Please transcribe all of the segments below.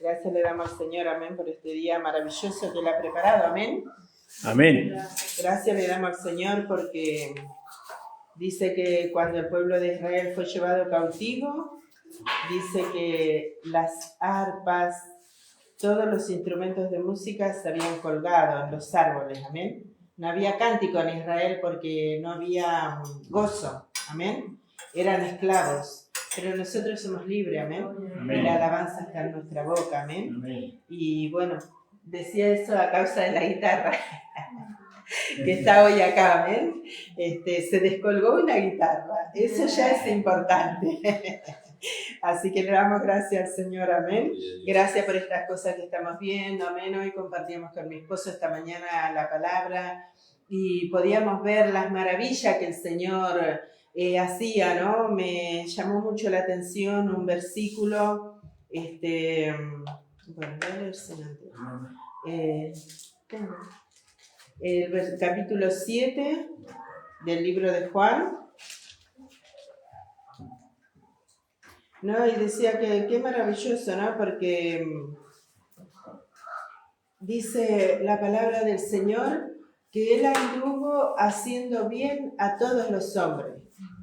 Gracias le damos al Señor, amén, por este día maravilloso que Él ha preparado, amén. Amén. Gracias le damos al Señor porque dice que cuando el pueblo de Israel fue llevado cautivo, dice que las arpas, todos los instrumentos de música se habían colgado en los árboles, amén. No había cántico en Israel porque no había gozo, amén. Eran esclavos, pero nosotros somos libres, amén. Amén. Y la alabanza está en nuestra boca, amén. Amén. Y bueno, decía eso a causa de la guitarra que está hoy acá, amén. Se descolgó una guitarra, eso ya es importante. Así que le damos gracias al Señor, amén. Gracias por estas cosas que estamos viendo, amén. Hoy compartíamos con mi esposo esta mañana la palabra y podíamos ver las maravillas que el Señor hacía, ¿no? Me llamó mucho la atención un versículo, bueno, voy a leer sin antes. El capítulo 7 del libro de Juan. No, y decía que qué maravilloso, ¿no? Porque dice la palabra del Señor que Él anduvo haciendo bien a todos los hombres.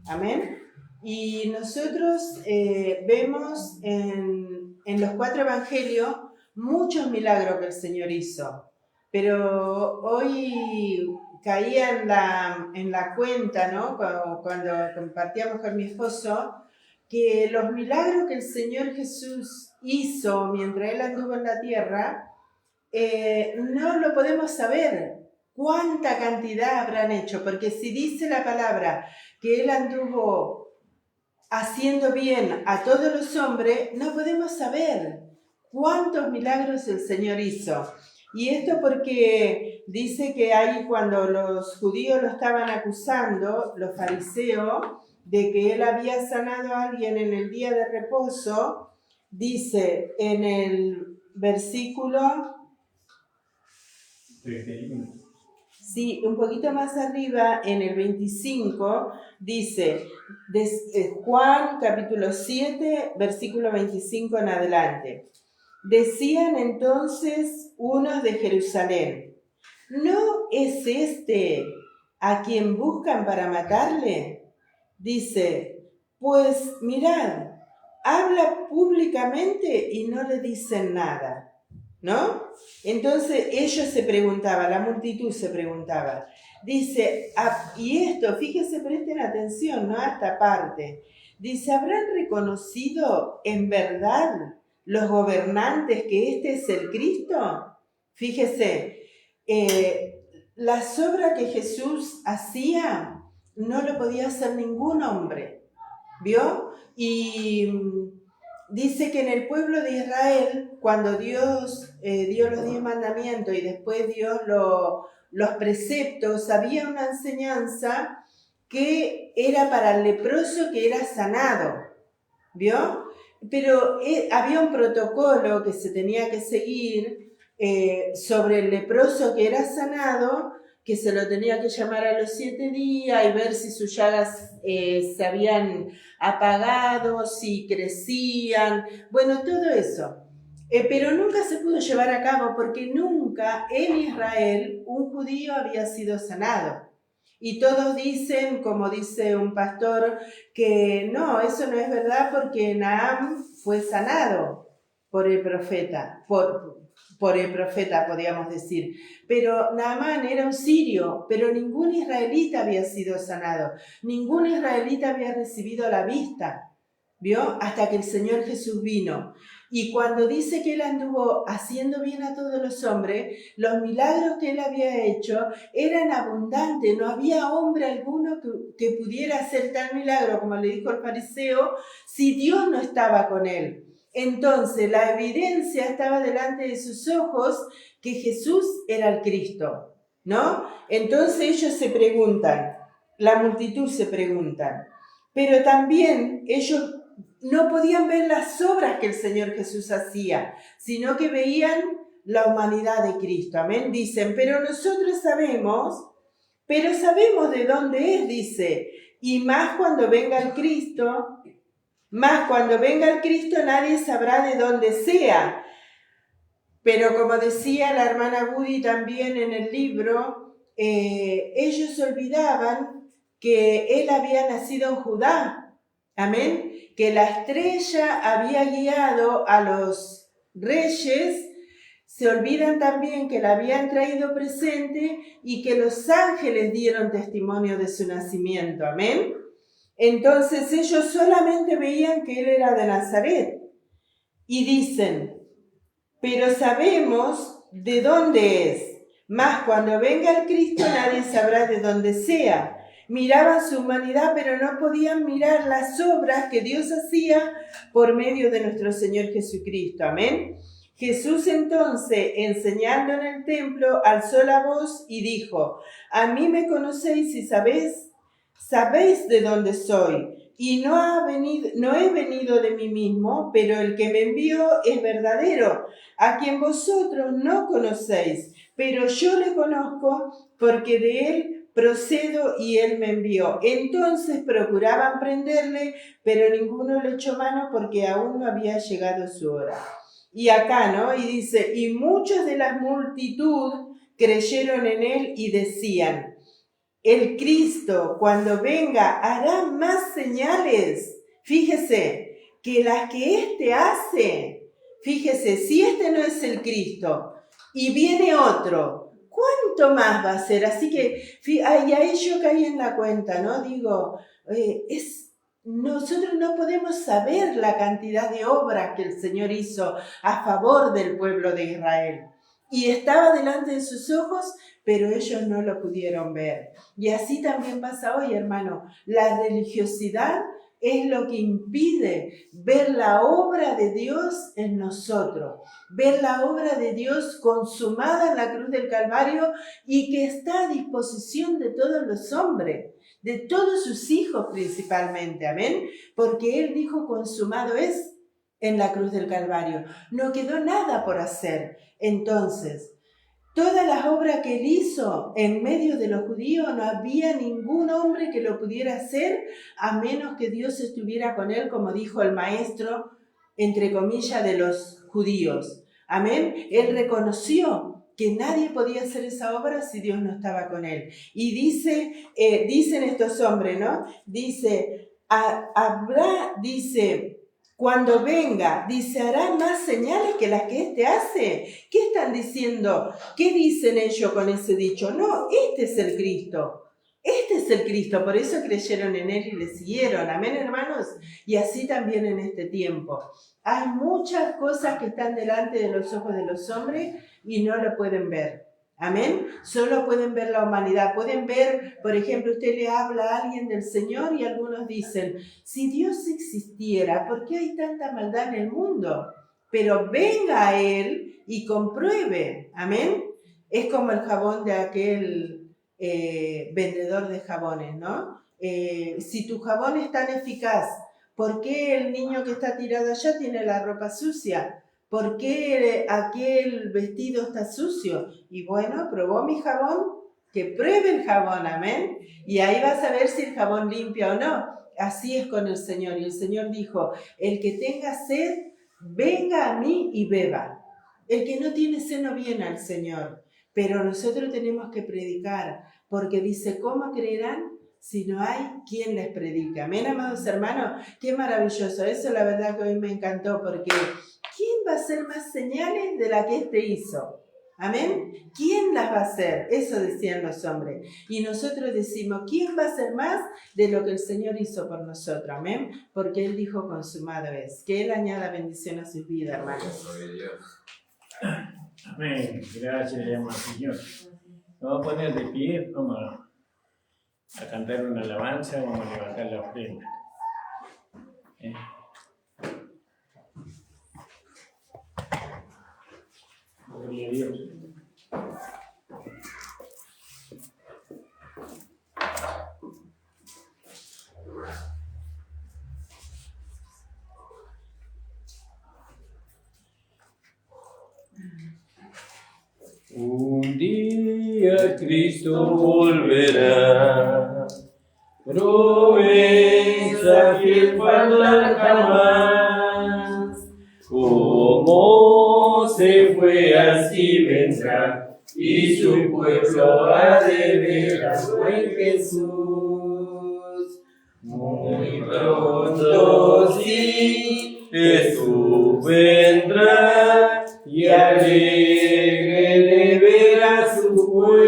Amén. Y nosotros vemos en los 4 evangelios muchos milagros que el Señor hizo. Pero hoy caía en la cuenta, ¿no? Cuando compartíamos con mi esposo, que los milagros que el Señor Jesús hizo mientras Él anduvo en la tierra, no lo podemos saber cuánta cantidad habrán hecho, porque si dice la palabra que Él anduvo haciendo bien a todos los hombres, no podemos saber cuántos milagros el Señor hizo. Y esto porque dice que ahí cuando los judíos lo estaban acusando, los fariseos, de que él había sanado a alguien en el día de reposo, dice en el versículo, sí, un poquito más arriba, en el 25, dice, Juan capítulo 7, versículo 25 en adelante. Decían entonces unos de Jerusalén, ¿no es este a quien buscan para matarle? Dice, pues mirad, habla públicamente y no le dicen nada, ¿no? Entonces ellos se preguntaban, la multitud se preguntaba, dice, y esto, fíjense, presten atención, ¿no? A esta parte, dice, ¿habrán reconocido en verdad los gobernantes que este es el Cristo? Fíjese, las obras que Jesús hacía no lo podía hacer ningún hombre, ¿vio? Y dice que en el pueblo de Israel, cuando Dios dio los 10 mandamientos y después dio los preceptos, había una enseñanza que era para el leproso que era sanado, ¿vio? Pero había un protocolo que se tenía que seguir sobre el leproso que era sanado, que se lo tenía que llamar a los 7 días y ver si sus llagas se habían apagado, si crecían, bueno, todo eso. Pero nunca se pudo llevar a cabo porque nunca en Israel un judío había sido sanado. Y todos dicen, como dice un pastor, que no, eso no es verdad porque Naam fue sanado por el profeta, por el profeta, podríamos decir. Pero Naamán era un sirio, pero ningún israelita había sido sanado. Ningún israelita había recibido la vista, ¿vio? Hasta que el Señor Jesús vino. Y cuando dice que Él anduvo haciendo bien a todos los hombres, los milagros que Él había hecho eran abundantes. No había hombre alguno que pudiera hacer tal milagro, como le dijo el fariseo, si Dios no estaba con Él. Entonces, la evidencia estaba delante de sus ojos que Jesús era el Cristo, ¿no? Entonces ellos se preguntan, la multitud se pregunta, pero también ellos no podían ver las obras que el Señor Jesús hacía, sino que veían la humanidad de Cristo, amén. Dicen, pero nosotros sabemos de dónde es, dice, y más cuando venga el Cristo nadie sabrá de dónde sea. Pero como decía la hermana Woody también en el libro, ellos olvidaban que él había nacido en Judá, amén, que la estrella había guiado a los reyes. Se olvidan también que la habían traído presente y que los ángeles dieron testimonio de su nacimiento, amén. Entonces ellos solamente veían que él era de Nazaret y dicen, pero sabemos de dónde es, mas cuando venga el Cristo nadie sabrá de dónde sea. Miraban su humanidad, pero no podían mirar las obras que Dios hacía por medio de nuestro Señor Jesucristo, amén. Jesús entonces, enseñando en el templo, alzó la voz y dijo, a mí me conocéis y sabéis de dónde soy, y no he venido de mí mismo, pero el que me envió es verdadero, a quien vosotros no conocéis, pero yo le conozco porque de él procedo y él me envió. Entonces procuraban prenderle, pero ninguno le echó mano porque aún no había llegado su hora. Y acá, ¿no? Y dice, y muchos de la multitud creyeron en él y decían, el Cristo cuando venga hará más señales, fíjese, que las que éste hace. Fíjese, si este no es el Cristo y viene otro, ¿cuánto más va a ser? Así que, y ahí yo caí en la cuenta, ¿no? Digo, nosotros no podemos saber la cantidad de obras que el Señor hizo a favor del pueblo de Israel. Y estaba delante de sus ojos, pero ellos no lo pudieron ver. Y así también pasa hoy, hermano. La religiosidad es lo que impide ver la obra de Dios en nosotros, ver la obra de Dios consumada en la cruz del Calvario y que está a disposición de todos los hombres, de todos sus hijos principalmente, amén, porque Él dijo consumado es en la cruz del Calvario, no quedó nada por hacer. Entonces, todas las obras que Él hizo en medio de los judíos, no había ningún hombre que lo pudiera hacer a menos que Dios estuviera con Él, como dijo el maestro, entre comillas, de los judíos. Amén. Él reconoció que nadie podía hacer esa obra si Dios no estaba con él. Y dicen estos hombres, ¿no? Dice, cuando venga, dice, hará más señales que las que éste hace. ¿Qué están diciendo? ¿Qué dicen ellos con ese dicho? No, este es el Cristo. Este es el Cristo, por eso creyeron en él y le siguieron. Amén, hermanos. Y así también en este tiempo. Hay muchas cosas que están delante de los ojos de los hombres y no lo pueden ver. Amén. Solo pueden ver la humanidad. Pueden ver, por ejemplo, usted le habla a alguien del Señor y algunos dicen, si Dios existiera, ¿por qué hay tanta maldad en el mundo? Pero venga a Él y compruebe. Amén. Es como el jabón de aquel vendedor de jabones, ¿no? Si tu jabón es tan eficaz, ¿por qué el niño que está tirado allá tiene la ropa sucia? ¿Por qué aquel vestido está sucio? Y bueno, probó mi jabón, que pruebe el jabón, amén. Y ahí vas a ver si el jabón limpia o no. Así es con el Señor. Y el Señor dijo, el que tenga sed, venga a mí y beba. El que no tiene sed no viene al Señor. Pero nosotros tenemos que predicar, porque dice, ¿cómo creerán si no hay quien les predique? Amén, amados hermanos, qué maravilloso. Eso la verdad que hoy me encantó, porque ¿quién va a hacer más señales de la que éste hizo? Amén. ¿Quién las va a hacer? Eso decían los hombres. Y nosotros decimos, ¿quién va a hacer más de lo que el Señor hizo por nosotros? Amén. Porque Él dijo, consumado es. Que Él añada bendición a sus vidas, hermanos. Amén. Gracias, amado Señor. Nos vamos a poner de pie, vamos a cantar una alabanza, vamos a levantar la ofrenda. Gloria a Dios. Un día Cristo volverá, promesa fiel faltar jamás, como se fue, así vendrá, y su pueblo ha de ver al buen Jesús. Muy pronto sí, Jesús vendrá, y alegre de ver a su pueblo,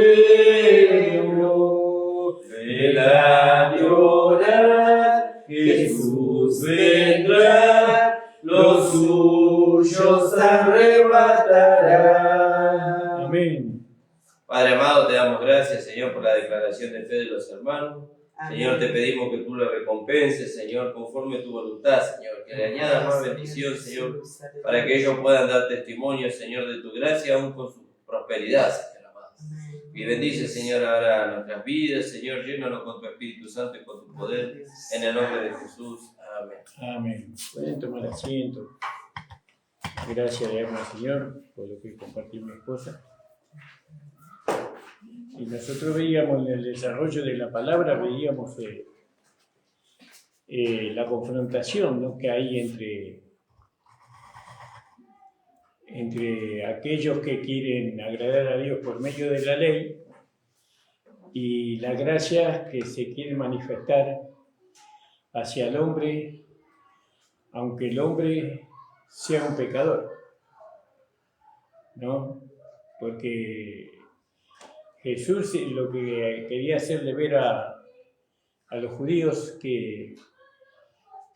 él ha de orar, Jesús vendrá, los suyos arrebatará. Amén. Padre amado, te damos gracias, Señor, por la declaración de fe de los hermanos. Amén. Señor, te pedimos que tú le recompenses, Señor, conforme tu voluntad, Señor, que le añadas más bendición, Señor, para que ellos puedan dar testimonio, Señor, de tu gracia, aún con su prosperidad, Señor amado. Y bendice, Señor, ahora nuestras vidas, Señor, llénanos con tu Espíritu Santo y con tu poder, en el nombre de Jesús. Amén. Amén. Pueden tomar asiento. Gracias le damos al Señor por lo que compartió mi esposa. Y nosotros veíamos en el desarrollo de la palabra, veíamos la confrontación, ¿no?, que hay entre aquellos que quieren agradar a Dios por medio de la ley y la gracia que se quiere manifestar hacia el hombre, aunque el hombre sea un pecador, ¿no? Porque Jesús lo que quería hacerle ver a los judíos que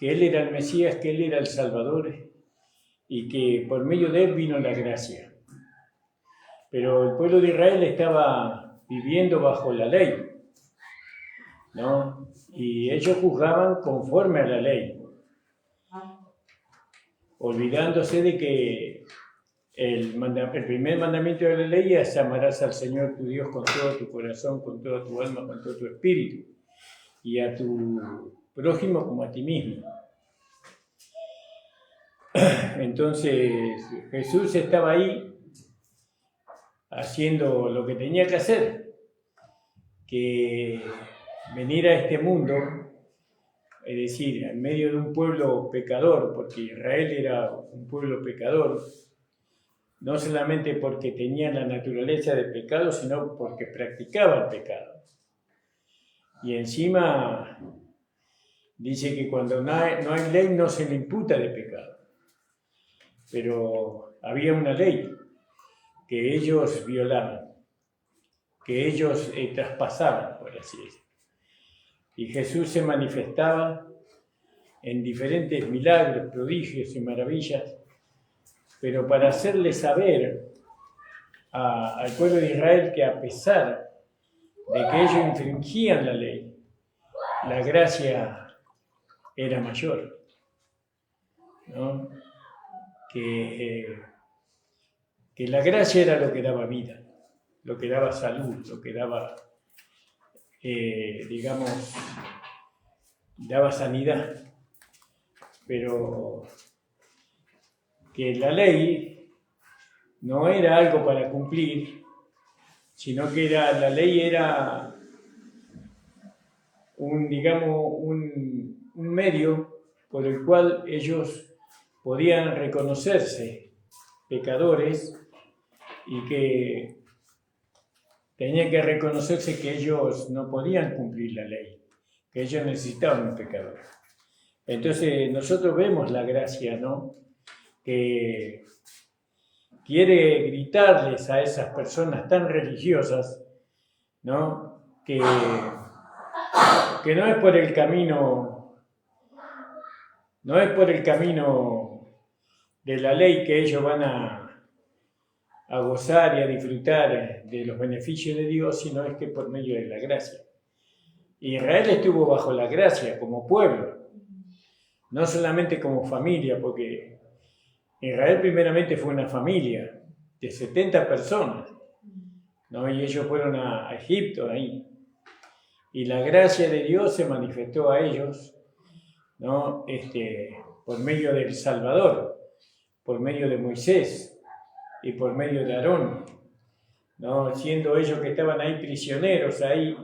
Él era el Mesías, que Él era el Salvador y que por medio de Él vino la gracia. Pero el pueblo de Israel estaba viviendo bajo la ley, ¿no? Y ellos juzgaban conforme a la ley, olvidándose de que el primer mandamiento de la ley es: amarás al Señor tu Dios con todo tu corazón, con toda tu alma, con todo tu espíritu, y a tu prójimo como a ti mismo. Entonces Jesús estaba ahí haciendo lo que tenía que hacer, que venir a este mundo, es decir, en medio de un pueblo pecador, porque Israel era un pueblo pecador, no solamente porque tenía la naturaleza de pecado, sino porque practicaba el pecado. Y encima dice que cuando no hay ley no se le imputa de pecado. Pero había una ley que ellos violaban, que ellos traspasaban, por así decirlo. Y Jesús se manifestaba en diferentes milagros, prodigios y maravillas, pero para hacerle saber al pueblo de Israel que a pesar de que ellos infringían la ley, la gracia era mayor, ¿no? Que la gracia era lo que daba vida, lo que daba salud, lo que daba, daba sanidad. Pero que la ley no era algo para cumplir, sino que la ley era un medio por el cual ellos podían reconocerse pecadores y que tenían que reconocerse que ellos no podían cumplir la ley, que ellos necesitaban un pecador. Entonces nosotros vemos la gracia, ¿no?, que quiere gritarles a esas personas tan religiosas, ¿no?, que no es por el camino, de la ley que ellos van a gozar y a disfrutar de los beneficios de Dios, sino es que por medio de la gracia. Israel estuvo bajo la gracia como pueblo, no solamente como familia, porque Israel primeramente fue una familia de 70 personas, ¿no? Y ellos fueron a Egipto ahí. Y la gracia de Dios se manifestó a ellos, ¿no?, por medio del Salvador, por medio de Moisés y por medio de Aarón, ¿no?, siendo ellos que estaban ahí prisioneros, ahí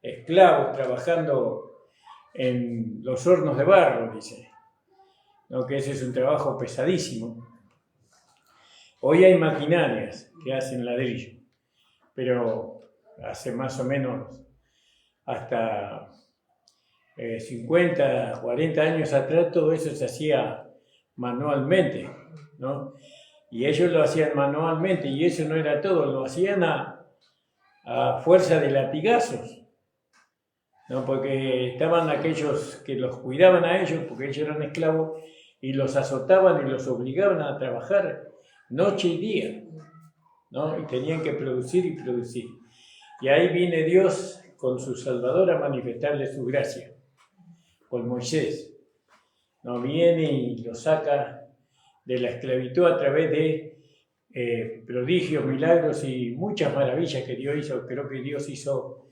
esclavos, trabajando en los hornos de barro, dice, ¿no?, que ese es un trabajo pesadísimo. Hoy hay maquinarias que hacen ladrillo, pero hace más o menos hasta 50, 40 años atrás todo eso se hacía manualmente, ¿no? Y ellos lo hacían manualmente y eso no era todo, lo hacían a fuerza de latigazos, ¿no? Porque estaban aquellos que los cuidaban a ellos, porque ellos eran esclavos, y los azotaban y los obligaban a trabajar noche y día, ¿no? Y tenían que producir y producir. Y ahí viene Dios con su Salvador a manifestarle su gracia, con Moisés, ¿no? Viene y lo saca de la esclavitud a través de prodigios, milagros y muchas maravillas que Dios hizo. Creo que Dios hizo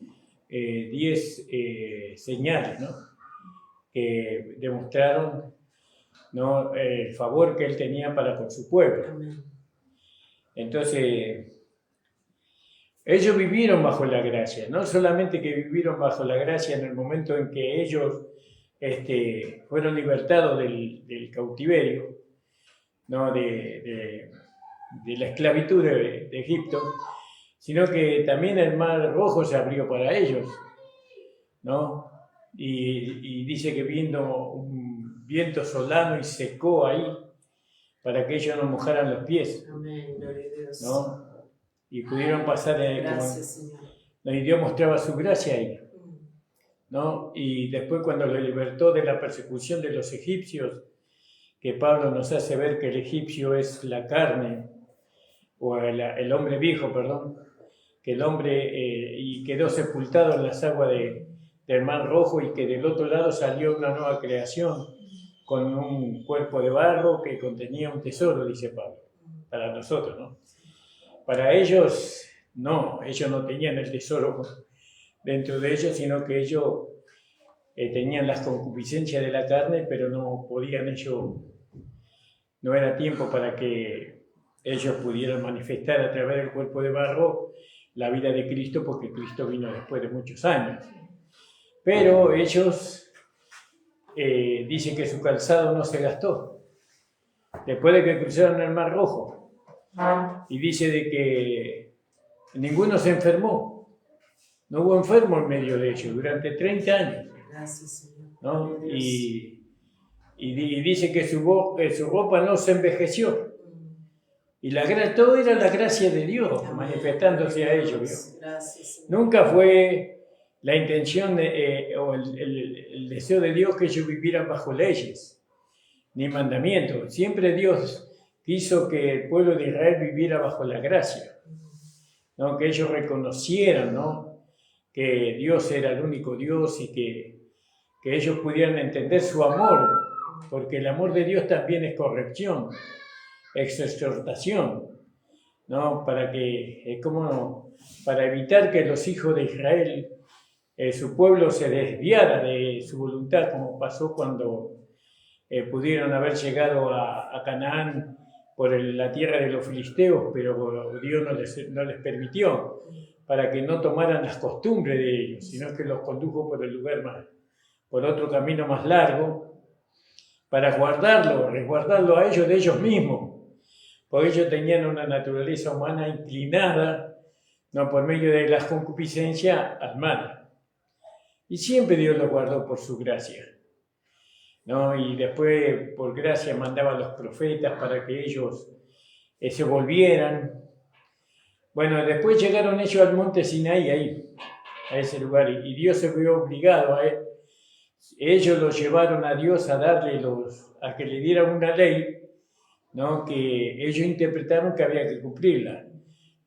10 señales, ¿no? Que demostraron, ¿no? El favor que Él tenía para con su pueblo. Entonces, ellos vivieron bajo la gracia, no solamente que vivieron bajo la gracia en el momento en que ellos fueron libertados del cautiverio, ¿no? de la esclavitud de Egipto, sino que también el Mar Rojo se abrió para ellos, ¿no? Y dice que vino un viento solano y secó ahí para que ellos no mojaran los pies. Amén, gloria a Dios. ¿No? Y pudieron pasar, Gracias, Señor. ¿no? Y Dios mostraba su gracia ahí, ¿no? Y después cuando lo libertó de la persecución de los egipcios, que Pablo nos hace ver que el egipcio es la carne, o el hombre viejo, perdón, que el hombre y quedó sepultado en las aguas del Mar Rojo, y que del otro lado salió una nueva creación con un cuerpo de barro que contenía un tesoro, dice Pablo, para nosotros, ¿no? Para ellos no tenían el tesoro dentro de ellos, sino que ellos tenían las concupiscencias de la carne, pero no podían ellos, no era tiempo para que ellos pudieran manifestar a través del cuerpo de barro la vida de Cristo, porque Cristo vino después de muchos años. Pero ellos dicen que su calzado no se gastó, después de que cruzaron el Mar Rojo. Y dice de que ninguno se enfermó, no hubo enfermo en medio de ellos durante 30 años. Gracias, Señor. ¿No? Y dice que su ropa no se envejeció. Y todo era la gracia de Dios manifestándose a ellos. ¿Vio? Gracias, Nunca fue la intención o el deseo de Dios que ellos vivieran bajo leyes ni mandamientos. Siempre Dios quiso que el pueblo de Israel viviera bajo la gracia, ¿no? Que ellos reconocieran, ¿no? Que Dios era el único Dios, y que ellos pudieran entender su amor, porque el amor de Dios también es corrección, es exhortación, ¿no? Para evitar que los hijos de Israel, su pueblo, se desviara de su voluntad, como pasó cuando pudieron haber llegado a Canaán por la tierra de los filisteos, pero Dios no les permitió, para que no tomaran las costumbres de ellos, sino que los condujo por otro camino más largo, para resguardarlo a ellos de ellos mismos, porque ellos tenían una naturaleza humana inclinada, no por medio de las concupiscencias, al mal. Y siempre Dios los guardó por su gracia, ¿no? Y después, por gracia, mandaba a los profetas para que ellos se volvieran. Bueno, después llegaron ellos al monte Sinaí, ahí, a ese lugar, y Dios se vio obligado a él. Ellos los llevaron a Dios a que le dieran una ley, ¿no? Que ellos interpretaron que había que cumplirla.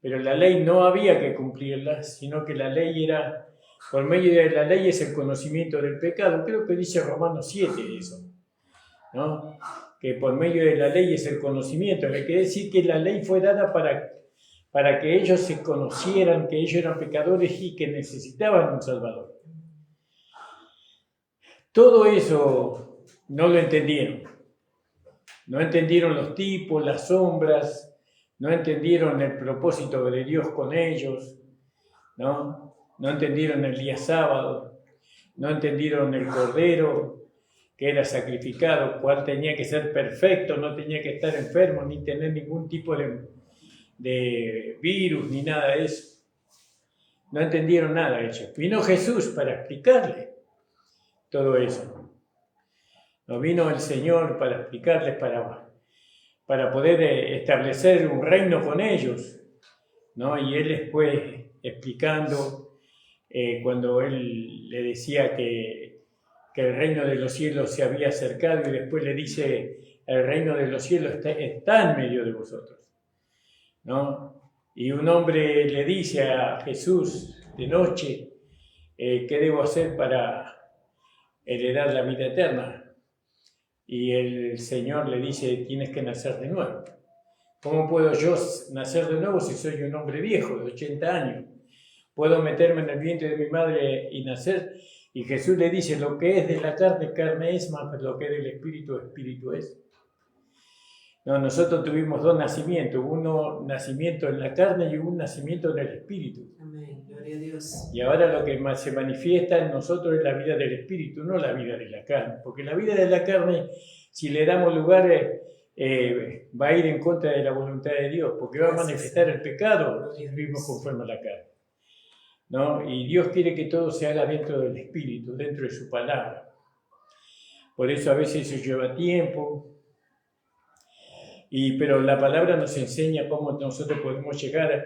Pero la ley no había que cumplirla, sino que la ley era... Por medio de la ley es el conocimiento del pecado. Creo que dice Romanos 7 eso, ¿no? Que por medio de la ley es el conocimiento. Que quiere decir que la ley fue dada para que ellos se conocieran que ellos eran pecadores y que necesitaban un Salvador. Todo eso no lo entendieron. No entendieron los tipos, las sombras, no entendieron el propósito de Dios con ellos, ¿no? No entendieron el día sábado, no entendieron el Cordero, que era sacrificado, cual tenía que ser perfecto, no tenía que estar enfermo, ni tener ningún tipo de virus, ni nada de eso. No entendieron nada de ellos. Vino Jesús para explicarle todo eso. No vino el Señor para explicarles, para poder establecer un reino con ellos, ¿no? Y Él les fue explicando cuando Él le decía que el reino de los cielos se había acercado, y después le dice, el reino de los cielos está en medio de vosotros, ¿no? Y un hombre le dice a Jesús de noche, ¿qué debo hacer para heredar la vida eterna? Y el Señor le dice, tienes que nacer de nuevo. ¿Cómo puedo yo nacer de nuevo si soy un hombre viejo de 80 años? ¿Puedo meterme en el vientre de mi madre y nacer? Y Jesús le dice, lo que es de la carne, carne es, más lo que es del espíritu, espíritu es. No, nosotros tuvimos dos nacimientos, uno nacimiento en la carne y un nacimiento en el espíritu. Amén, gloria a Dios. Y ahora lo que más se manifiesta en nosotros es la vida del espíritu, no la vida de la carne. Porque la vida de la carne, si le damos lugar, va a ir en contra de la voluntad de Dios, porque va a manifestar el pecado si vivimos conforme a la carne, ¿no? Y Dios quiere que todo se haga dentro del espíritu, dentro de su palabra. Por eso a veces eso lleva tiempo. Pero la palabra nos enseña cómo nosotros podemos llegar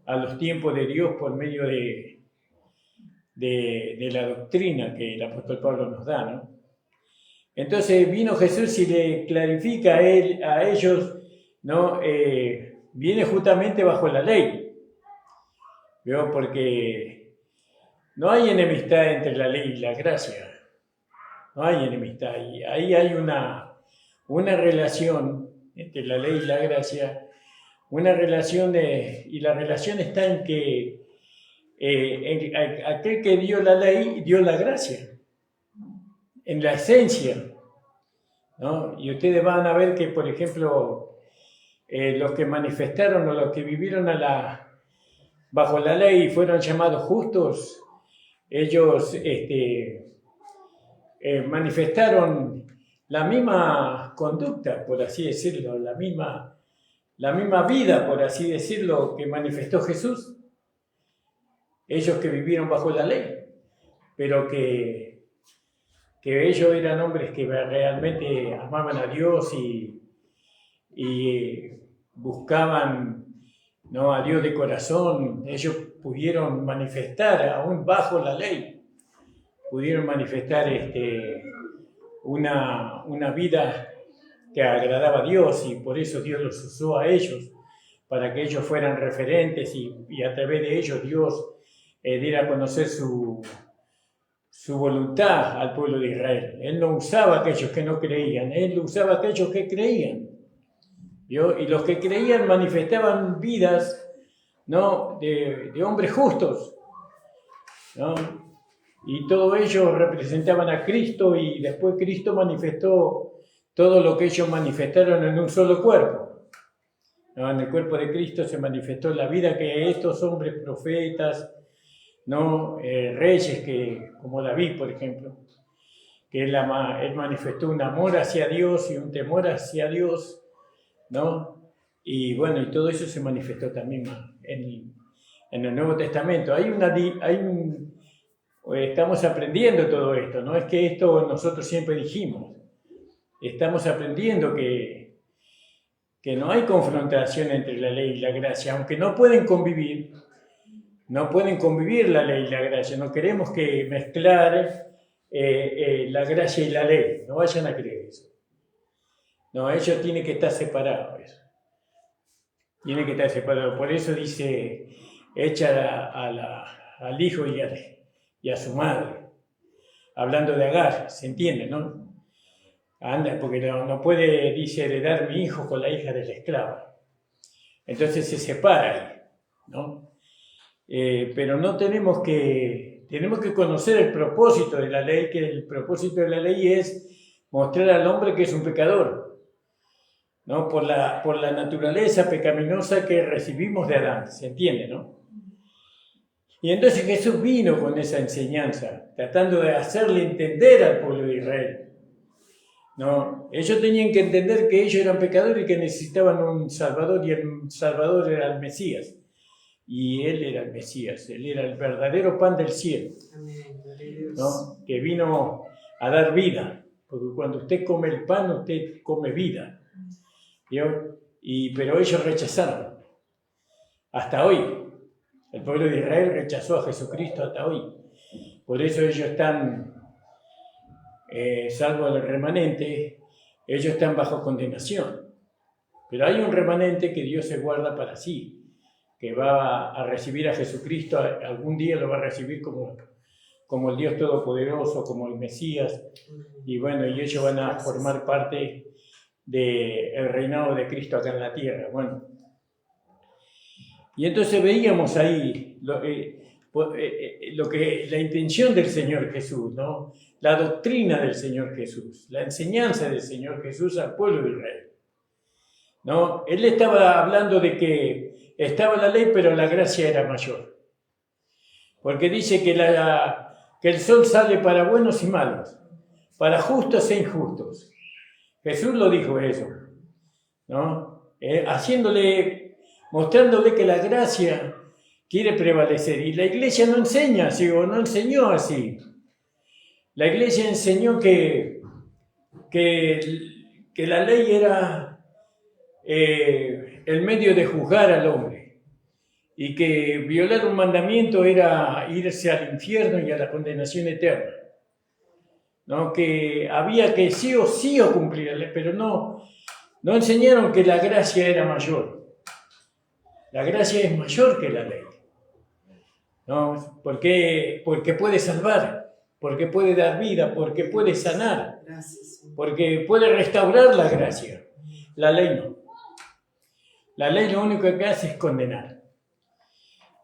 a los tiempos de Dios por medio de la doctrina que el apóstol Pablo nos da, ¿no? Entonces vino Jesús y le clarifica a ellos, ¿no? Viene justamente bajo la ley, ¿vio? Porque no hay enemistad entre la ley y la gracia, no hay enemistad, y ahí hay una relación entre la ley y la gracia, una relación y la relación está en que aquel que dio la ley dio la gracia, en la esencia, ¿no? Y ustedes van a ver que, por ejemplo, los que manifestaron o los que vivieron bajo la ley y fueron llamados justos, ellos manifestaron la misma conducta, por así decirlo, la misma vida, por así decirlo, que manifestó Jesús. Ellos que vivieron bajo la ley, pero que ellos eran hombres que realmente amaban a Dios y buscaban, ¿no?, a Dios de corazón. Ellos pudieron manifestar, aún bajo la ley, pudieron manifestar una vida que agradaba a Dios, y por eso Dios los usó a ellos, para que ellos fueran referentes y a través de ellos Dios diera a conocer su voluntad al pueblo de Israel. Él no usaba a aquellos que no creían, Él usaba a aquellos que creían, ¿vio? Y los que creían manifestaban vidas, ¿no?, de hombres justos, ¿no? Y todos ellos representaban a Cristo, y después Cristo manifestó todo lo que ellos manifestaron en un solo cuerpo, ¿no? En el cuerpo de Cristo se manifestó la vida que estos hombres profetas, ¿no?, reyes como David, por ejemplo, que él manifestó un amor hacia Dios y un temor hacia Dios, ¿no? Y bueno, y todo eso se manifestó también en el Nuevo Testamento. Estamos aprendiendo todo esto, no es que esto nosotros siempre dijimos, estamos aprendiendo que no hay confrontación entre la ley y la gracia, aunque no pueden convivir la ley y la gracia. No queremos que mezclar la gracia y la ley, no vayan a creer eso. No, ellos tienen que estar separados. Tienen que estar separados. Por eso dice, echa al hijo y a su madre. Hablando de Agar, ¿se entiende, no? Anda, porque no puede, dice, heredar mi hijo con la hija de la esclava. Entonces se separa ahí, ¿no? Pero no tenemos que conocer el propósito de la ley, que el propósito de la ley es mostrar al hombre que es un pecador, ¿no? Por la naturaleza pecaminosa que recibimos de Adán, ¿se entiende, no? Y entonces Jesús vino con esa enseñanza, tratando de hacerle entender al pueblo de Israel No, ellos tenían que entender que ellos eran pecadores y que necesitaban un Salvador, y el Salvador era el Mesías. Y Él era el Mesías, Él era el verdadero pan del cielo, ¿no? Que vino a dar vida, porque cuando usted come el pan, usted come vida. ¿Vio? Pero ellos rechazaron, hasta hoy. El pueblo de Israel rechazó a Jesucristo hasta hoy. Por eso ellos están, salvo el remanente, ellos están bajo condenación. Pero hay un remanente que Dios se guarda para sí, que va a recibir a Jesucristo, algún día lo va a recibir como el Dios Todopoderoso, como el Mesías, y bueno, y ellos van a formar parte del reinado de Cristo acá en la tierra. Bueno, y entonces veíamos ahí la intención del Señor Jesús, ¿no? La doctrina del Señor Jesús, la enseñanza del Señor Jesús al pueblo de Israel, ¿no? Él estaba hablando de que estaba la ley, pero la gracia era mayor. Porque dice que el sol sale para buenos y malos, para justos e injustos. Jesús lo dijo eso, ¿no? Mostrándole que la gracia quiere prevalecer. Y la iglesia no enseña así, o no enseñó así. La iglesia enseñó que la ley era el medio de juzgar al hombre, y que violar un mandamiento era irse al infierno y a la condenación eterna, ¿no? Que había que sí o sí cumplir la ley, pero no enseñaron que la gracia era mayor. La gracia es mayor que la ley, ¿no? Porque puede salvar, porque puede dar vida, porque puede sanar, porque puede restaurar la gracia. La ley no. La ley lo único que hace es condenar.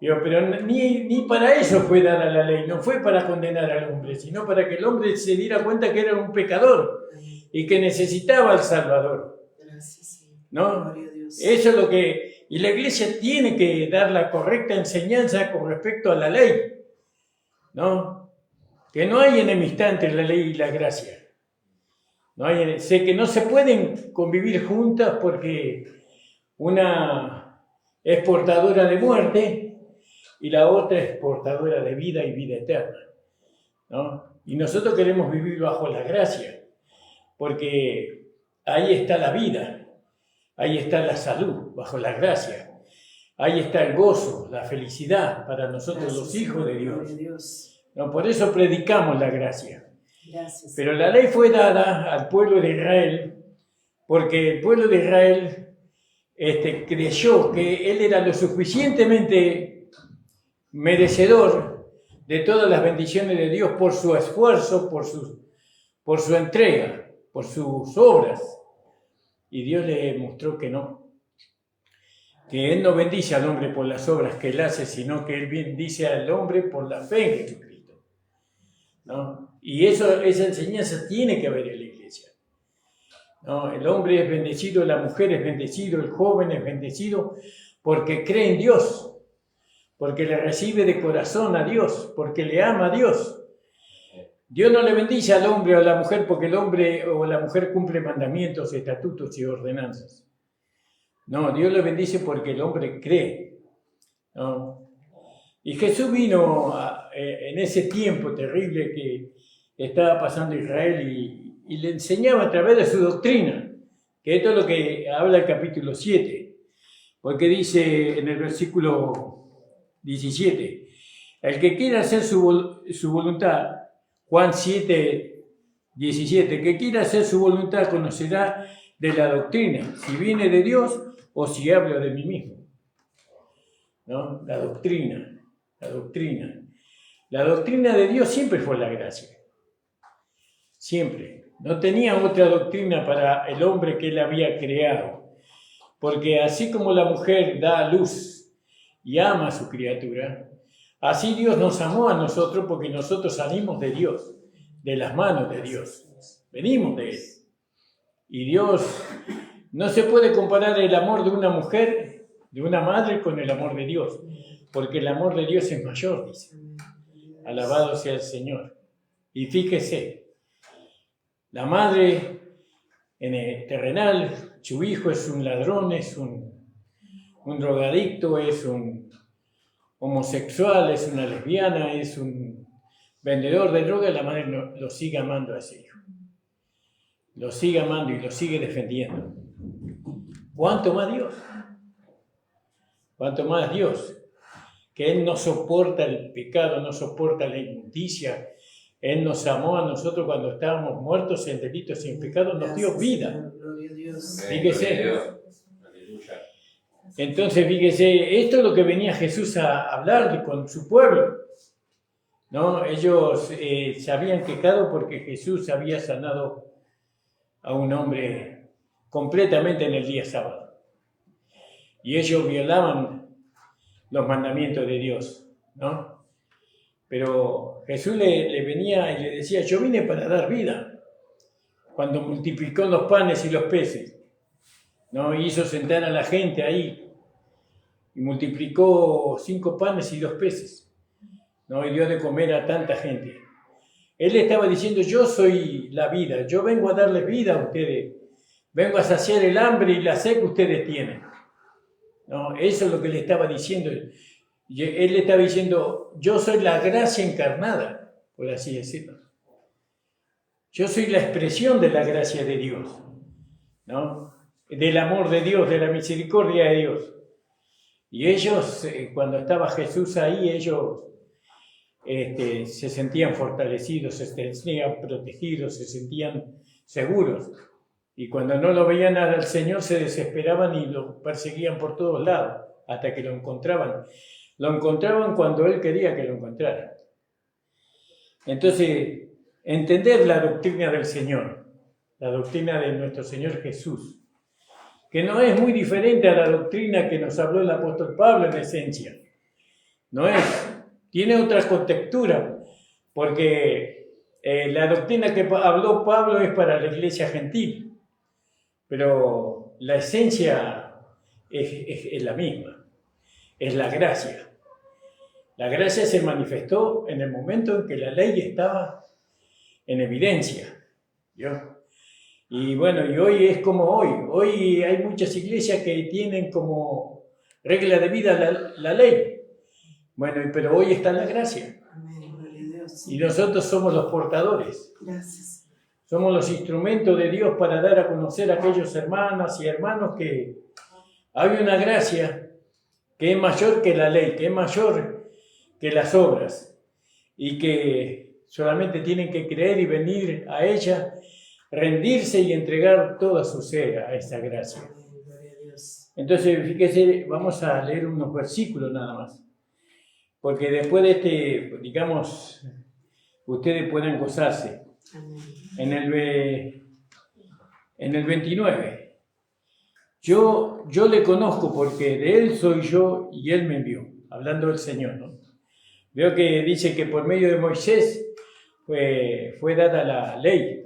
Pero ni para eso fue dada la ley, no fue para condenar al hombre, sino para que el hombre se diera cuenta que era un pecador y que necesitaba al Salvador, ¿no? Eso es lo que... Y la iglesia tiene que dar la correcta enseñanza con respecto a la ley, ¿no? Que no hay enemistad entre la ley y la gracia. Sé que no se pueden convivir juntas porque una es portadora de muerte y la otra es portadora de vida y vida eterna, ¿no? Y nosotros queremos vivir bajo la gracia, porque ahí está la vida, ahí está la salud, bajo la gracia. Ahí está el gozo, la felicidad para nosotros los hijos de Dios. ¿No? Por eso predicamos la gracia. Pero la ley fue dada al pueblo de Israel porque el pueblo de Israel creyó que él era lo suficientemente merecedor de todas las bendiciones de Dios por su esfuerzo, por su entrega, por sus obras. Y Dios le mostró que no. Que Él no bendice al hombre por las obras que Él hace, sino que Él bendice al hombre por la fe en Jesucristo, ¿no? Y esa enseñanza tiene que haber en la iglesia, ¿no? El hombre es bendecido, la mujer es bendecido, el joven es bendecido porque cree en Dios, porque le recibe de corazón a Dios, porque le ama a Dios. Dios no le bendice al hombre o a la mujer porque el hombre o la mujer cumple mandamientos, estatutos y ordenanzas. No, Dios le bendice porque el hombre cree, ¿no? Y Jesús vino en ese tiempo terrible que estaba pasando Israel y le enseñaba a través de su doctrina, que esto es lo que habla el capítulo 7, porque dice en el versículo 17, el que quiera hacer su voluntad, Juan 7, 17, el que quiera hacer su voluntad conocerá de la doctrina, si viene de Dios o si hablo de mí mismo, ¿no? La doctrina de Dios siempre fue la gracia, siempre. No tenía otra doctrina para el hombre que Él había creado, porque así como la mujer da a luz y ama a su criatura, así Dios nos amó a nosotros porque nosotros salimos de Dios, de las manos de Dios, venimos de Él. Y Dios, no se puede comparar el amor de una mujer, de una madre, con el amor de Dios, porque el amor de Dios es mayor, dice. Alabado sea el Señor. Y fíjese, la madre en el terrenal, su hijo es un ladrón, es un drogadicto, es un homosexual, es una lesbiana, es un vendedor de droga, la madre lo sigue amando a ese hijo. Lo sigue amando y lo sigue defendiendo. ¿Cuánto más Dios? ¿Cuánto más Dios? Que Él no soporta el pecado, no soporta la injusticia. Él nos amó a nosotros cuando estábamos muertos en delitos y en pecados, nos dio vida. Gloria a Dios. Fíjese. Entonces, fíjese, esto es lo que venía Jesús a hablar con su pueblo, ¿no? Ellos se habían quejado porque Jesús había sanado a un hombre completamente en el día sábado. Y ellos violaban los mandamientos de Dios, ¿no? Pero Jesús le venía y le decía, yo vine para dar vida. Cuando multiplicó los panes y los peces, ¿no? Hizo sentar a la gente ahí y multiplicó 5 panes y 2 peces, ¿no? Y dio de comer a tanta gente. Él estaba diciendo, yo soy la vida, yo vengo a darles vida a ustedes, vengo a saciar el hambre y la sed que ustedes tienen, ¿no? Eso es lo que le estaba diciendo. Él le estaba diciendo, yo soy la gracia encarnada, por así decirlo. Yo soy la expresión de la gracia de Dios, ¿no? Del amor de Dios, de la misericordia de Dios. Y ellos, cuando estaba Jesús ahí, ellos se sentían fortalecidos, se sentían protegidos, se sentían seguros. Y cuando no lo veían al Señor, se desesperaban y lo perseguían por todos lados, hasta que lo encontraban. Lo encontraban cuando Él quería que lo encontraran. Entonces, entender la doctrina del Señor, la doctrina de nuestro Señor Jesús, que no es muy diferente a la doctrina que nos habló el apóstol Pablo en esencia. No es, tiene otra contextura, porque la doctrina que habló Pablo es para la iglesia gentil, pero la esencia es la misma, es la gracia. La gracia se manifestó en el momento en que la ley estaba en evidencia, ¿yo? Y bueno, y hoy es como hoy hay muchas iglesias que tienen como regla de vida la ley. Bueno, pero hoy está la gracia. Amén, gloria a Dios. Y nosotros somos los portadores. Gracias. Somos los instrumentos de Dios para dar a conocer a aquellos hermanas y hermanos que hay una gracia que es mayor que la ley, que es mayor que las obras, y que solamente tienen que creer y venir a ella, rendirse y entregar toda su ser a esa gracia. Amén, gloria a Dios. Entonces, fíjese, vamos a leer unos versículos nada más, porque después de digamos, ustedes pueden gozarse. Amén. En el 29, yo le conozco porque de Él soy yo y Él me envió, hablando del Señor, ¿no? Veo que dice que por medio de Moisés fue dada la ley,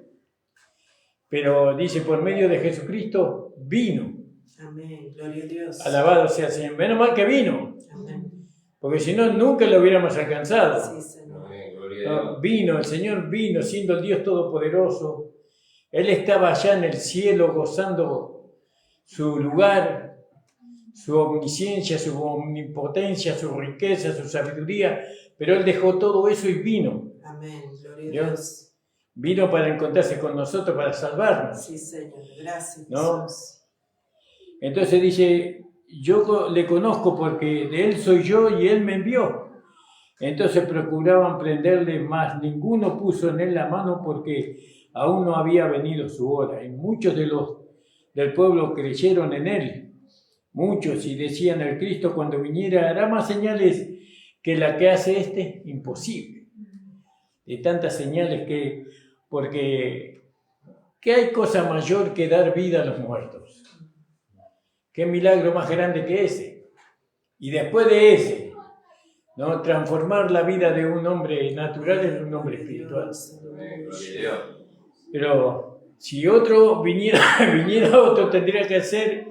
pero dice por medio de Jesucristo vino. Amén, gloria a Dios. Alabado sea el Señor. Menos mal que vino, Amén. porque si no, nunca lo hubiéramos alcanzado. Sí, Señor. Amén, gloria a Dios. No, vino, el Señor vino siendo el Dios Todopoderoso. Él estaba allá en el cielo gozando su lugar, su omnisciencia, su omnipotencia, su riqueza, su sabiduría, pero Él dejó todo eso y vino. Amén, gloria a ¿Yo? Dios. Vino para encontrarse con nosotros, para salvarnos. Sí, Señor. Gracias, ¿No? Jesús. Entonces dice, yo le conozco porque de Él soy yo y Él me envió. Entonces procuraban prenderle, mas ninguno puso en Él la mano porque aún no había venido su hora. Y muchos del pueblo creyeron en Él. Muchos, y decían, el Cristo cuando viniera hará más señales que la que hace este, imposible. De tantas señales porque hay cosa mayor que dar vida a los muertos. ¿Qué milagro más grande que ese? Y después de ese, ¿no? Transformar la vida de un hombre natural en un hombre espiritual. Amén, gloria a Dios. Pero si otro viniera otro, tendría que hacer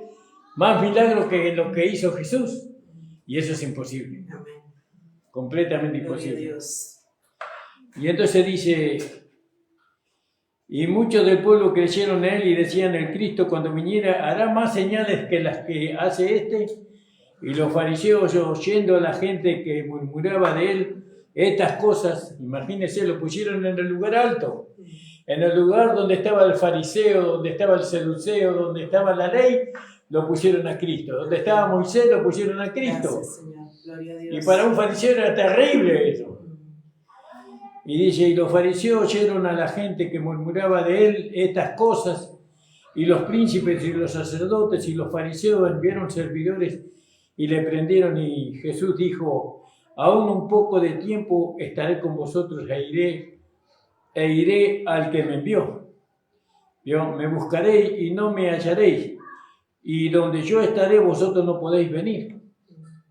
más milagros que lo que hizo Jesús. Y eso es imposible. Amén. Completamente Gloria a imposible. Dios. Y entonces dice, Y muchos del pueblo creyeron en él y decían: el Cristo, cuando viniera, hará más señales que las que hace este. Y los fariseos, oyendo a la gente que murmuraba de él estas cosas, imagínense, lo pusieron en el lugar alto, en el lugar donde estaba el fariseo, donde estaba el seduceo, donde estaba la ley, lo pusieron a Cristo. Donde estaba Moisés, lo pusieron a Cristo. Gracias, Señor. Gloria a Dios. Y para un fariseo era terrible eso. Y dice: y los fariseos oyeron a la gente que murmuraba de él estas cosas, y los príncipes y los sacerdotes y los fariseos enviaron servidores y le prendieron. Y Jesús dijo: aún un poco de tiempo estaré con vosotros e iré al que me envió. Me buscaréis y no me hallaréis, y donde yo estaré vosotros no podéis venir.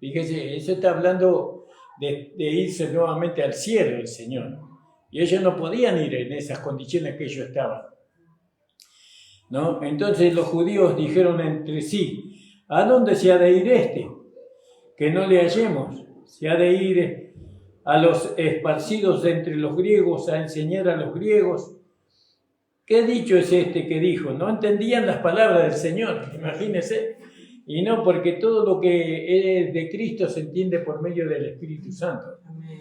Fíjese, eso está hablando de irse nuevamente al cielo el Señor. Y ellos no podían ir en esas condiciones que ellos estaban, ¿no? Entonces los judíos dijeron entre sí: ¿a dónde se ha de ir este? Que no le hallemos. Se ha de ir a los esparcidos entre los griegos a enseñar a los griegos. ¿Qué dicho es este que dijo? No entendían las palabras del Señor, imagínense. Y no, porque todo lo que es de Cristo se entiende por medio del Espíritu Santo. Amén.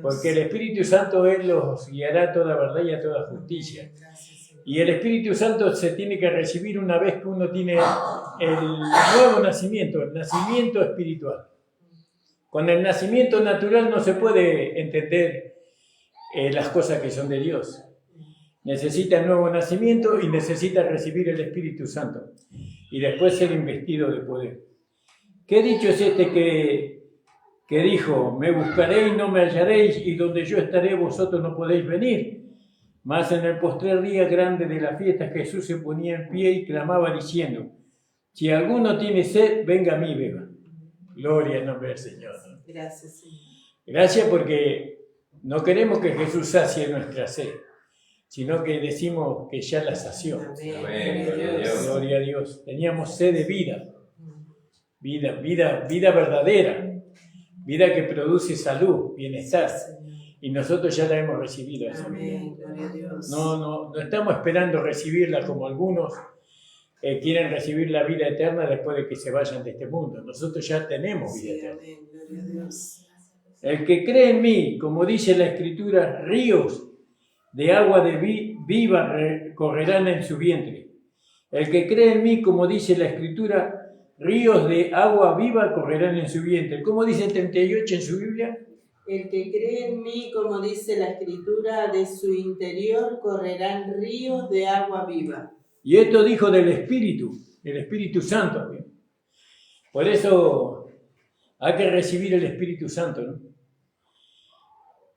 Porque el Espíritu Santo Él los guiará a toda verdad y a toda justicia. Y el Espíritu Santo se tiene que recibir una vez que uno tiene el nuevo nacimiento, el nacimiento espiritual. Con el nacimiento natural no se puede entender las cosas que son de Dios. Necesita el nuevo nacimiento y necesita recibir el Espíritu Santo. Y después ser investido de poder. ¿Qué dicho es este que dijo: me buscaréis y no me hallaréis, y donde yo estaré vosotros no podéis venir? Mas en el postrer día grande de la fiesta Jesús se ponía en pie y clamaba diciendo: si alguno tiene sed, venga a mí, beba. Gloria al nombre del Señor. Gracias, Señor. Gracias, porque no queremos que Jesús sacie nuestra sed, sino que decimos que ya la sació. Amén. Gloria a Dios. Gloria a Dios. Teníamos sed de vida. Vida verdadera. Vida que produce salud, bienestar. Y nosotros ya la hemos recibido. Amén. Gloria a Dios. No estamos esperando recibirla como algunos quieren recibir la vida eterna después de que se vayan de este mundo. Nosotros ya tenemos vida eterna. Amén. Gloria a Dios. El que cree en mí, como dice la Escritura, ríos de agua viva correrán en su vientre. El que cree en mí, como dice la Escritura, ríos de agua viva correrán en su vientre. ¿Cómo dice 38 en su Biblia? El que cree en mí, como dice la Escritura, de su interior correrán ríos de agua viva. Y esto dijo del Espíritu Santo. Por eso hay que recibir el Espíritu Santo, ¿no?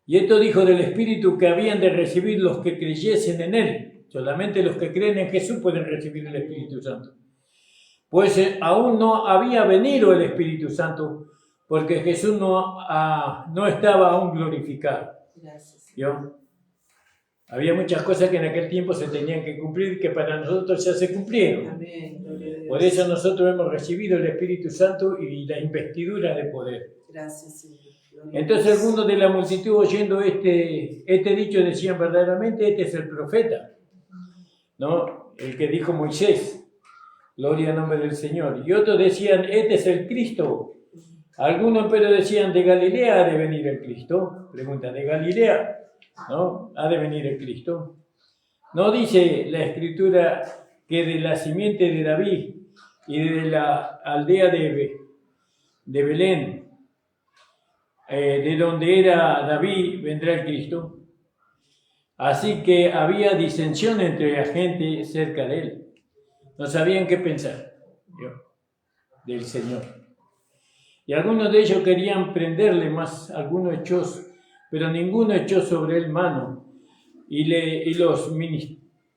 Y esto dijo del Espíritu que habían de recibir los que creyesen en Él. Solamente los que creen en Jesús pueden recibir el Espíritu Santo. Pues aún no había venido el Espíritu Santo, porque Jesús no estaba aún glorificado. Gracias. ¿Yo? Había muchas cosas que en aquel tiempo se tenían que cumplir, que para nosotros ya se cumplieron. Amén. Gloria a Dios. Por eso nosotros hemos recibido el Espíritu Santo y la investidura de poder. Gracias, Señor. Gloria a Entonces Dios. algunos de la multitud, oyendo este dicho, decían: verdaderamente este es el profeta, ¿no? El que dijo Moisés. Gloria al nombre del Señor. Y otros decían: este es el Cristo. Algunos pero decían: de Galilea ha de venir el Cristo. Pregunta: ¿de Galilea? ¿No? ¿Ha de venir el Cristo? ¿No dice la Escritura que de la simiente de David y de la aldea de Belén, de donde era David, vendrá el Cristo? Así que había disensión entre la gente cerca de él. No sabían qué pensar del Señor. Y algunos de ellos querían prenderle, más algunos echó, pero ninguno echó sobre él mano. Y los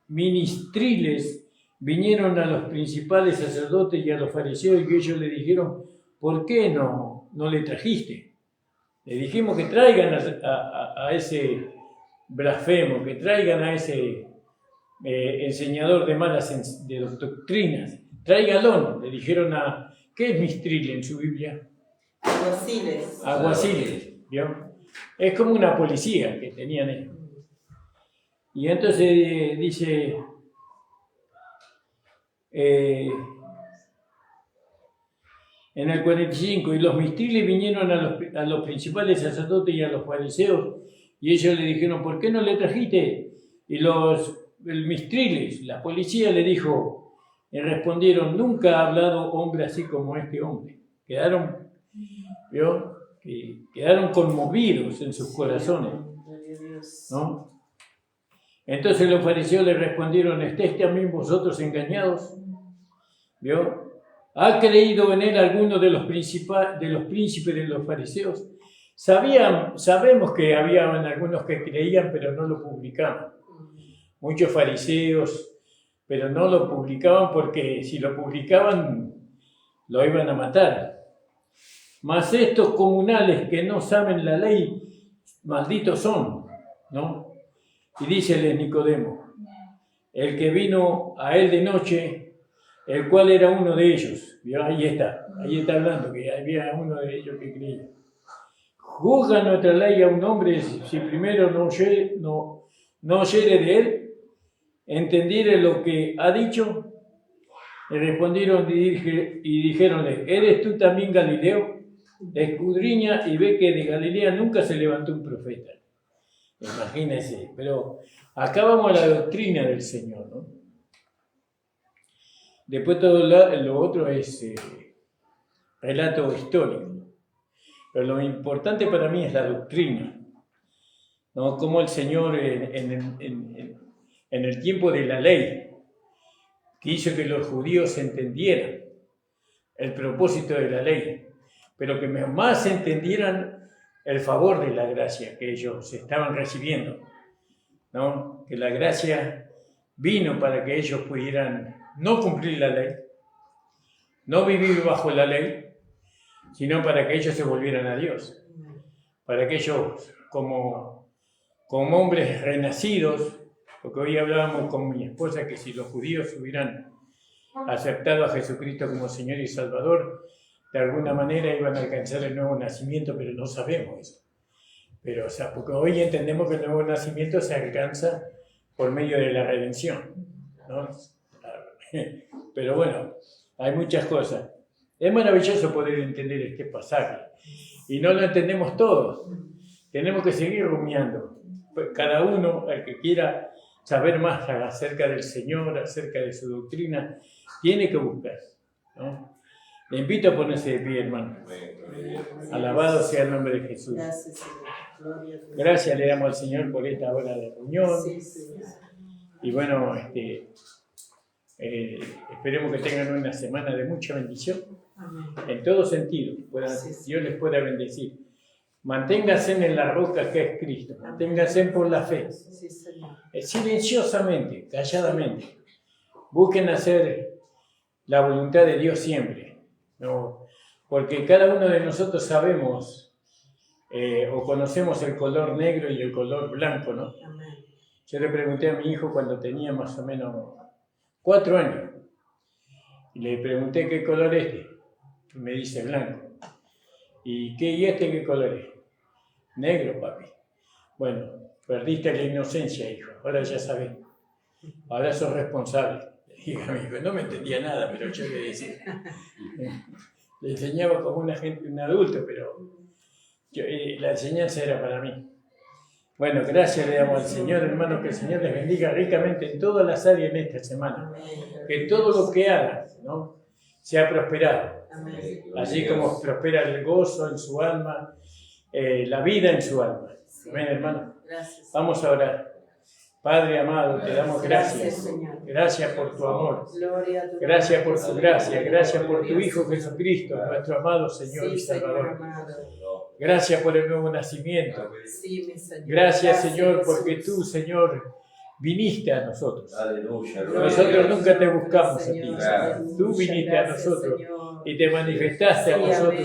ministriles vinieron a los principales sacerdotes y a los fariseos, y ellos le dijeron: ¿por qué no le trajiste? Le dijimos que traigan a ese blasfemo, que traigan a ese enseñador de malas doctrinas. Tráigalo. Le dijeron ¿qué es mistril en su Biblia? Alguaciles. Alguaciles, ¿vio? Es como una policía que tenían ellos. Y entonces dice, en el 45, y los mistiles vinieron a los principales sacerdotes y a los fariseos, y ellos le dijeron, ¿por qué no le trajiste? Y el mistriles, la policía le dijo, y respondieron, nunca ha hablado hombre así como este hombre. Quedaron conmovidos en sus corazones, ¿no? Entonces los fariseos le respondieron, ¿estáis también vosotros engañados? ¿Vio? ¿Ha creído en él alguno de los príncipes de los fariseos? Sabemos que había algunos que creían, pero no lo publicaban. Muchos fariseos, pero no lo publicaban porque si lo publicaban, lo iban a matar. Mas estos comunales que no saben la ley, malditos son, ¿no? Y díceles Nicodemo, el que vino a él de noche, el cual era uno de ellos. Ahí está hablando que había uno de ellos que creía. ¿Juzga nuestra ley a un hombre si primero no oyere de él? ¿Entendiere lo que ha dicho? Le respondieron y dijéronle, ¿eres tú también Galileo? Escudriña y ve que de Galilea nunca se levantó un profeta. Imagínense, pero acá vamos a la doctrina del Señor, ¿no? Después todo lo otro es relato histórico. Pero lo importante para mí es la doctrina, ¿no? Como el Señor en el tiempo de la ley quiso que los judíos entendieran el propósito de la ley, pero que más entendieran el favor de la gracia que ellos estaban recibiendo, ¿no? Que la gracia vino para que ellos pudieran no cumplir la ley, no vivir bajo la ley, sino para que ellos se volvieran a Dios, para que ellos como hombres renacidos, porque hoy hablábamos con mi esposa que si los judíos hubieran aceptado a Jesucristo como Señor y Salvador, de alguna manera iban a alcanzar el nuevo nacimiento, pero no sabemos eso. Pero, porque hoy entendemos que el nuevo nacimiento se alcanza por medio de la redención, ¿no? Pero bueno, hay muchas cosas. Es maravilloso poder entender este pasaje y no lo entendemos todos. Tenemos que seguir rumiando. Cada uno, el que quiera saber más acerca del Señor, acerca de su doctrina, tiene que buscar, ¿no? Le invito a ponerse de pie, hermano. Alabado sea el nombre de Jesús. Gracias le damos al Señor por esta hora de reunión. Y bueno, esperemos que tengan una semana de mucha bendición. En todo sentido, Dios les pueda bendecir. Manténganse en la roca que es Cristo, manténganse por la fe, silenciosamente, calladamente. Busquen hacer la voluntad de Dios siempre, ¿no? Porque cada uno de nosotros sabemos o conocemos el color negro y el color blanco, ¿no? Yo le pregunté a mi hijo cuando tenía más o menos 4 años, y le pregunté qué color es este. Y me dice blanco. ¿Y este qué color es? Negro, papi. Bueno, perdiste la inocencia, hijo. Ahora ya sabes. Ahora sos responsable. Le dije a mi hijo, no me entendía nada, pero yo le decía. Le enseñaba como un adulto, pero la enseñanza era para mí. Bueno, gracias le damos al Señor, hermanos, que el Señor les bendiga ricamente en todas las áreas en esta semana. Que todo lo que hagan, ¿no?, sea prosperado. Así como prospera el gozo en su alma, la vida en su alma. Amén, hermano. Vamos a orar. Padre amado, te damos gracias. Gracias por tu amor. Gracias por tu gracia. Gracias por tu Hijo Jesucristo, nuestro amado Señor y Salvador. Gracias por el nuevo nacimiento. Gracias, Señor, porque tú, Señor, viniste a nosotros. Nosotros nunca te buscamos a ti. Tú viniste a nosotros y te manifestaste a nosotros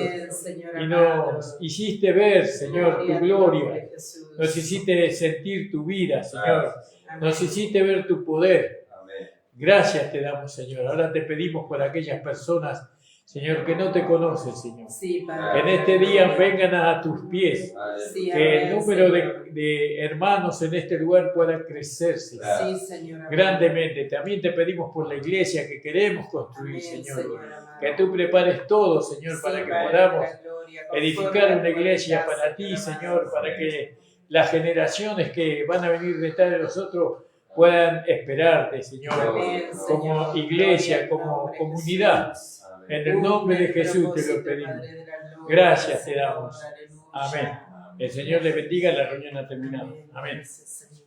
y nos hiciste ver, Señor, tu gloria. Nos hiciste sentir tu vida, Señor. Nos hiciste ver tu poder. Gracias te damos, Señor. Ahora te pedimos por aquellas personas, Señor, que no te conocen, Señor. Sí, Que Padre. en este día vengan a tus pies. Sí, Que el amén, número Señor. de hermanos en este lugar pueda crecer, Señor, Sí, Señor. amén. grandemente. También te pedimos por la iglesia que queremos construir, Amén, Señor. amado. Que tú prepares todo, Señor, Sí, para que Padre de podamos la gloria, conforme edificar a una tu iglesia voluntad, para ti, amado. Señor, para que las generaciones que van a venir detrás de nosotros puedan esperarte, Señor, Amén, como Señor. iglesia, Gloria al como nombre, comunidad. Jesús. En el nombre de Jesús te lo Propósito, pedimos. Padre de la gloria, Gracias te Señor, damos. aleluya. Amén. El Señor les bendiga, la reunión ha terminado. Amén. Gracias, Señor.